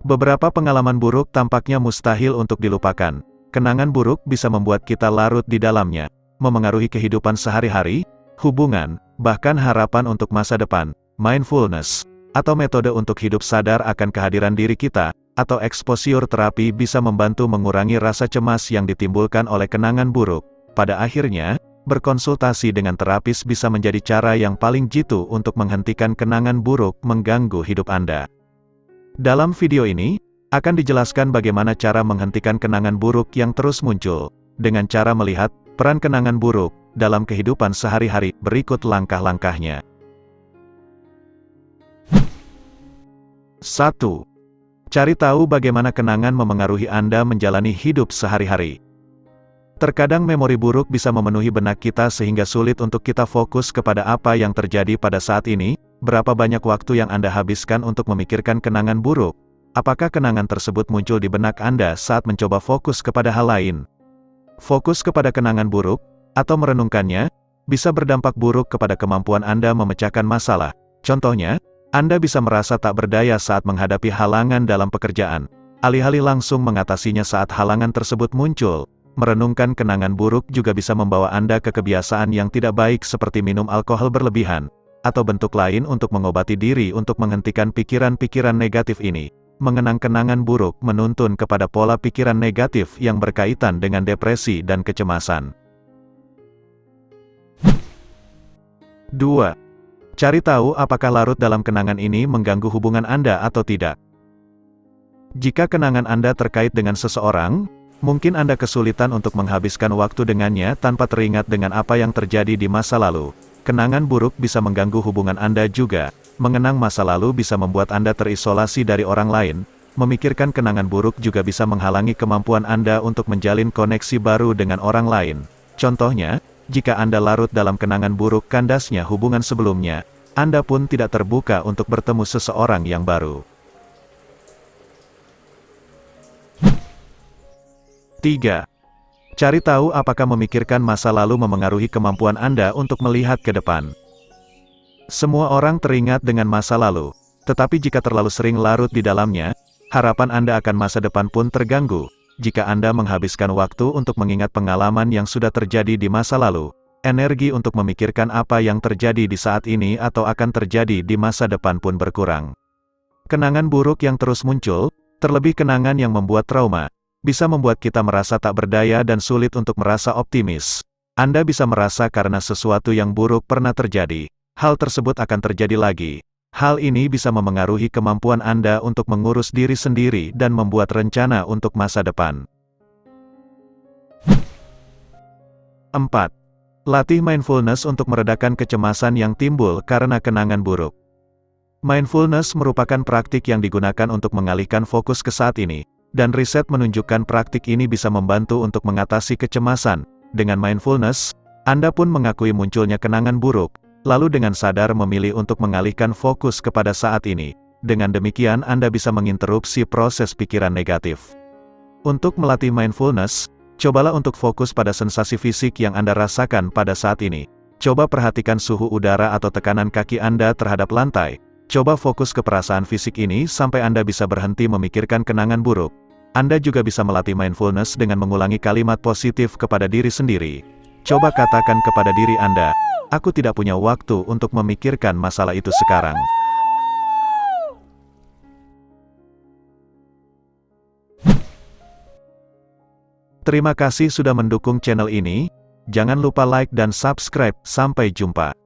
Beberapa pengalaman buruk tampaknya mustahil untuk dilupakan. Kenangan buruk bisa membuat kita larut di dalamnya, memengaruhi kehidupan sehari-hari, hubungan, bahkan harapan untuk masa depan. Mindfulness, atau metode untuk hidup sadar akan kehadiran diri kita, atau exposure terapi bisa membantu mengurangi rasa cemas yang ditimbulkan oleh kenangan buruk. Pada akhirnya, berkonsultasi dengan terapis bisa menjadi cara yang paling jitu untuk menghentikan kenangan buruk mengganggu hidup Anda. Dalam video ini, akan dijelaskan bagaimana cara menghentikan kenangan buruk yang terus muncul, dengan cara melihat peran kenangan buruk dalam kehidupan sehari-hari. Berikut langkah-langkahnya. 1. Cari tahu bagaimana kenangan memengaruhi Anda menjalani hidup sehari-hari. Terkadang memori buruk bisa memenuhi benak kita sehingga sulit untuk kita fokus kepada apa yang terjadi pada saat ini. Berapa banyak waktu yang Anda habiskan untuk memikirkan kenangan buruk? Apakah kenangan tersebut muncul di benak Anda saat mencoba fokus kepada hal lain? Fokus kepada kenangan buruk, atau merenungkannya, bisa berdampak buruk kepada kemampuan Anda memecahkan masalah. Contohnya, Anda bisa merasa tak berdaya saat menghadapi halangan dalam pekerjaan. Alih-alih langsung mengatasinya saat halangan tersebut muncul, merenungkan kenangan buruk juga bisa membawa Anda ke kebiasaan yang tidak baik seperti minum alkohol berlebihan, atau bentuk lain untuk mengobati diri untuk menghentikan pikiran-pikiran negatif ini. Mengenang kenangan buruk menuntun kepada pola pikiran negatif yang berkaitan dengan depresi dan kecemasan. 2. Cari tahu apakah larut dalam kenangan ini mengganggu hubungan Anda atau tidak. Jika kenangan Anda terkait dengan seseorang, mungkin Anda kesulitan untuk menghabiskan waktu dengannya tanpa teringat dengan apa yang terjadi di masa lalu. Kenangan buruk bisa mengganggu hubungan Anda juga. Mengenang masa lalu bisa membuat Anda terisolasi dari orang lain. Memikirkan kenangan buruk juga bisa menghalangi kemampuan Anda untuk menjalin koneksi baru dengan orang lain. Contohnya, jika Anda larut dalam kenangan buruk kandasnya hubungan sebelumnya, Anda pun tidak terbuka untuk bertemu seseorang yang baru. 3. Cari tahu apakah memikirkan masa lalu memengaruhi kemampuan Anda untuk melihat ke depan. Semua orang teringat dengan masa lalu, tetapi jika terlalu sering larut di dalamnya, harapan Anda akan masa depan pun terganggu. Jika Anda menghabiskan waktu untuk mengingat pengalaman yang sudah terjadi di masa lalu, energi untuk memikirkan apa yang terjadi di saat ini atau akan terjadi di masa depan pun berkurang. Kenangan buruk yang terus muncul, terlebih kenangan yang membuat trauma, bisa membuat kita merasa tak berdaya dan sulit untuk merasa optimis. Anda bisa merasa karena sesuatu yang buruk pernah terjadi, hal tersebut akan terjadi lagi. Hal ini bisa memengaruhi kemampuan Anda untuk mengurus diri sendiri dan membuat rencana untuk masa depan. 4. Latih mindfulness untuk meredakan kecemasan yang timbul karena kenangan buruk. Mindfulness merupakan praktik yang digunakan untuk mengalihkan fokus ke saat ini. Dan riset menunjukkan praktik ini bisa membantu untuk mengatasi kecemasan. Dengan mindfulness, Anda pun mengakui munculnya kenangan buruk, lalu dengan sadar memilih untuk mengalihkan fokus kepada saat ini. Dengan demikian Anda bisa menginterupsi proses pikiran negatif. Untuk melatih mindfulness, cobalah untuk fokus pada sensasi fisik yang Anda rasakan pada saat ini. Coba perhatikan suhu udara atau tekanan kaki Anda terhadap lantai. Coba fokus ke perasaan fisik ini sampai Anda bisa berhenti memikirkan kenangan buruk. Anda juga bisa melatih mindfulness dengan mengulangi kalimat positif kepada diri sendiri. Coba katakan kepada diri Anda, "Aku tidak punya waktu untuk memikirkan masalah itu sekarang." Terima kasih sudah mendukung channel ini. Jangan lupa like dan subscribe. Sampai jumpa.